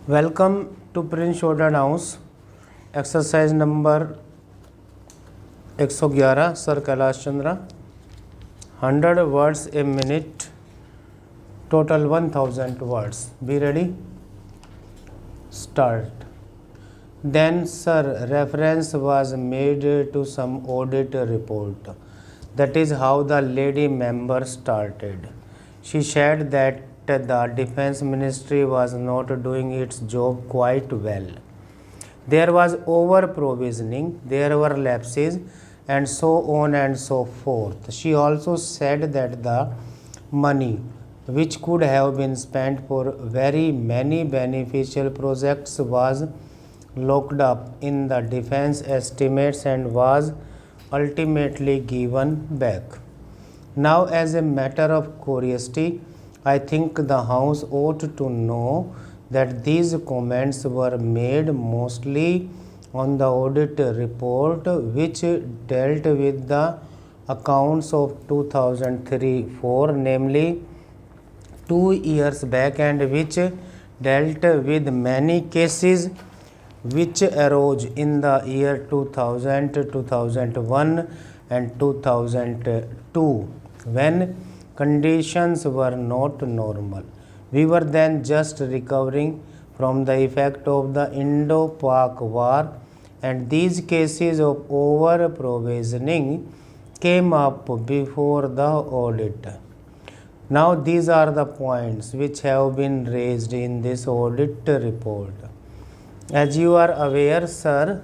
Welcome to Prince Jordan House. Exercise number 111, Sir Kailash Chandra. 100 words a minute, total 1000 words. Be ready? Start. Then, sir, reference was made to some audit report. That is how the lady member started. She said that the defense ministry was not doing its job quite well. There was over provisioning, there were lapses, and so on and so forth. She also said that the money, which could have been spent for very many beneficial projects, was locked up in the defense estimates and was ultimately given back. Now, as a matter of curiosity, I think the House ought to know that these comments were made mostly on the audit report, which dealt with the accounts of 2003-4, namely 2 years back, and which dealt with many cases which arose in the year 2000, 2001 and 2002 when conditions were not normal. We were then just recovering from the effect of the Indo-Pak War, and these cases of over-provisioning came up before the audit. Now, these are the points which have been raised in this audit report. As you are aware, sir,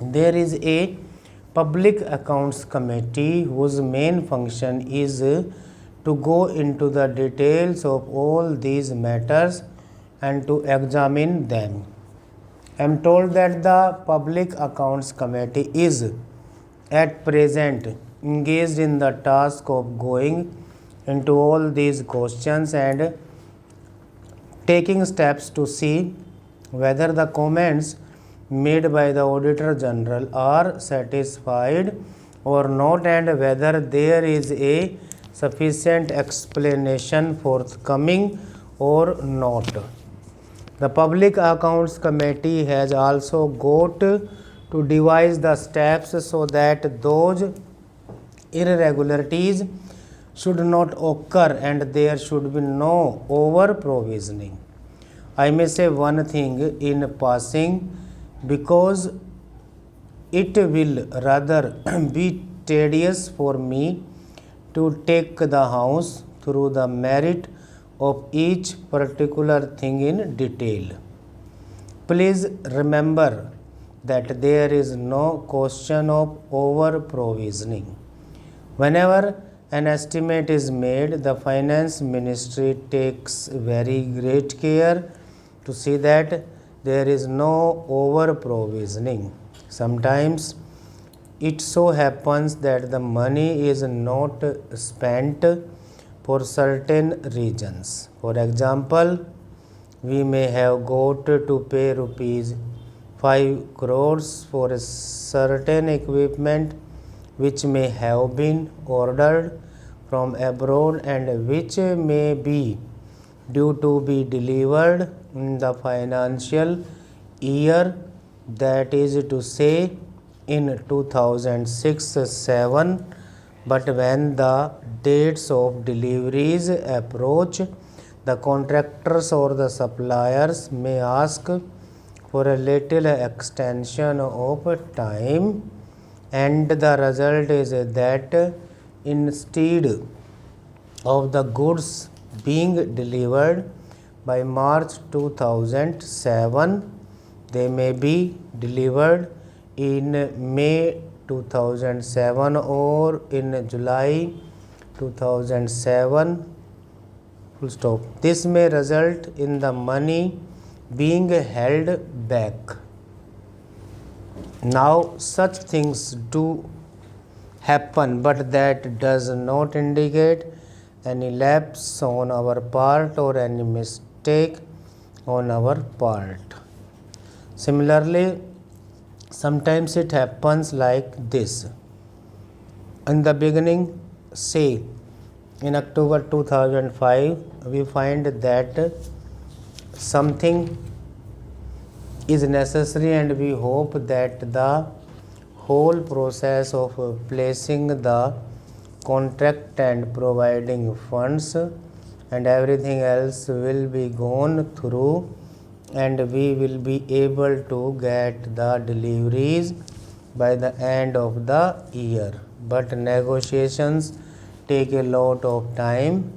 there is a Public Accounts Committee whose main function is to go into the details of all these matters and to examine them. I am told that the Public Accounts Committee is at present engaged in the task of going into all these questions and taking steps to see whether the comments made by the Auditor General are satisfied or not, and whether there is a sufficient explanation forthcoming or not. The Public Accounts Committee has also got to devise the steps so that those irregularities should not occur and there should be no over provisioning. I may say one thing in passing, because it will rather be tedious for me to take the House through the merit of each particular thing in detail. Please remember that there is no question of over provisioning. Whenever an estimate is made, the Finance Ministry takes very great care to see that there is no over provisioning. Sometimes it so happens that the money is not spent for certain reasons. For example, we may have got to pay rupees 5 crores for a certain equipment which may have been ordered from abroad and which may be due to be delivered in the financial year, that is to say in 2006-7, but when the dates of deliveries approach, the contractors or the suppliers may ask for a little extension of time, and the result is that instead of the goods being delivered by March 2007, they may be delivered in May 2007 or in July 2007. Full stop. This may result in the money being held back. Now, such things do happen, but that does not indicate any lapse on our part or any mistake on our part. Similarly, sometimes it happens like this. In the beginning, say in October 2005, we find that something is necessary, and we hope that the whole process of placing the contract and providing funds and everything else will be gone through, and we will be able to get the deliveries by the end of the year. But negotiations take a lot of time.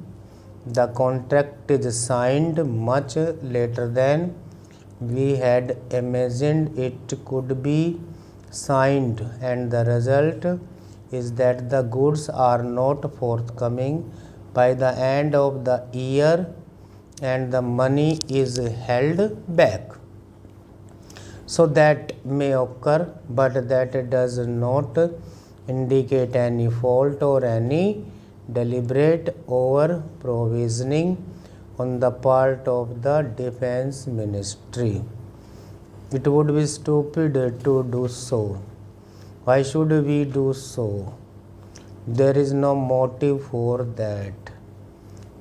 The contract is signed much later than we had imagined it could be signed, and the result is that the goods are not forthcoming by the end of the year and the money is held back. So that may occur, but that does not indicate any fault or any deliberate over provisioning on the part of the Defense Ministry. It would be stupid to do so. Why should we do so? There is no motive for that.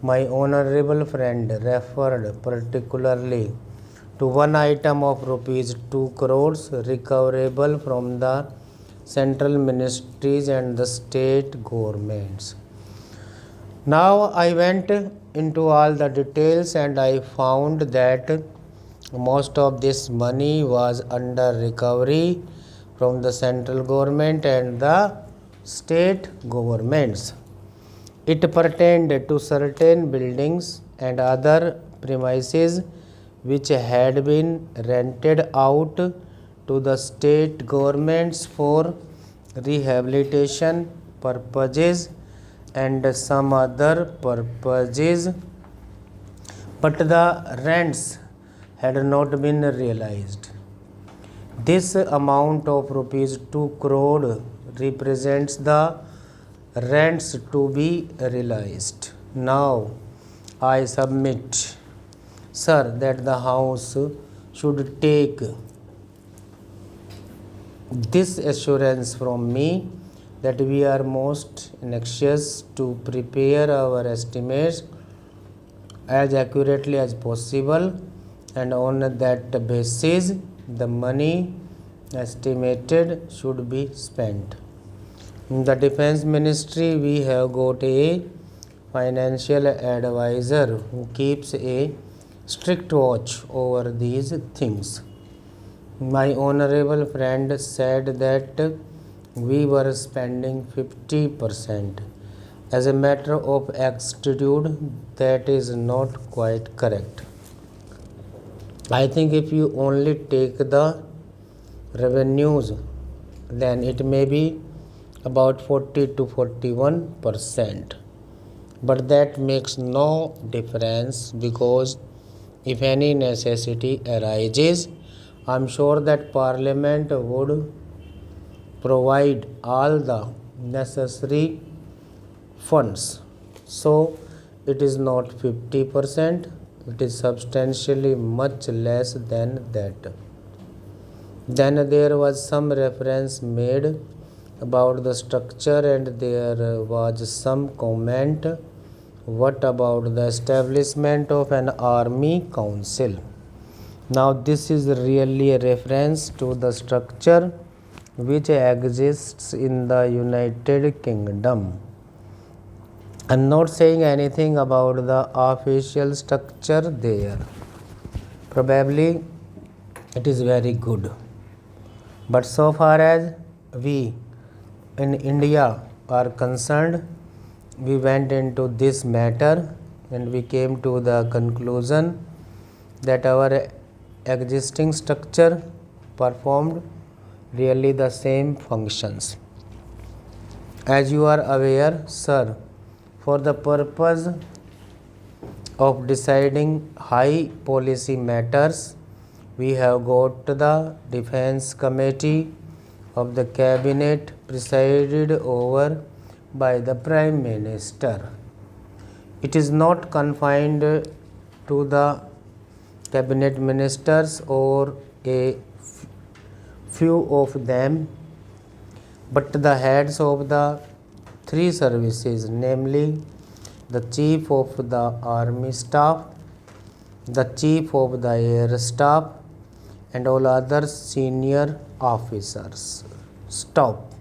My honorable friend referred particularly to one item of rupees 2 crores recoverable from the central ministries and the state governments. Now I went into all the details and I found that most of this money was under recovery from the central government and the state governments. It pertained to certain buildings and other premises which had been rented out to the state governments for rehabilitation purposes and some other purposes, but the rents had not been realized. This amount of rupees 2 crore represents the rents to be realized. Now I submit, sir, that the House should take this assurance from me that we are most anxious to prepare our estimates as accurately as possible, and on that basis the money estimated should be spent. In the Defense Ministry we have got a financial advisor who keeps a strict watch over these things. My honorable friend said that we were spending 50%. As a matter of attitude, that is not quite correct. I think if you only take the revenues, then it may be about 40 to 41%. But that makes no difference, because if any necessity arises, I am sure that Parliament would provide all the necessary funds. So it is not 50%, it is substantially much less than that. Then there was some reference made about the structure, and there was some comment. What about the establishment of an army council? Now this is really a reference to the structure which exists in the United Kingdom. I am not saying anything about the official structure there. Probably it is very good. But so far as we in India are concerned, we went into this matter and we came to the conclusion that our existing structure performed really the same functions. As you are aware, sir, for the purpose of deciding high policy matters, we have got the Defense Committee of the Cabinet presided over by the Prime Minister. It is not confined to the cabinet ministers or a few of them, but the heads of the three services, namely the Chief of the Army Staff, the Chief of the Air Staff, and all other senior officers. Stop.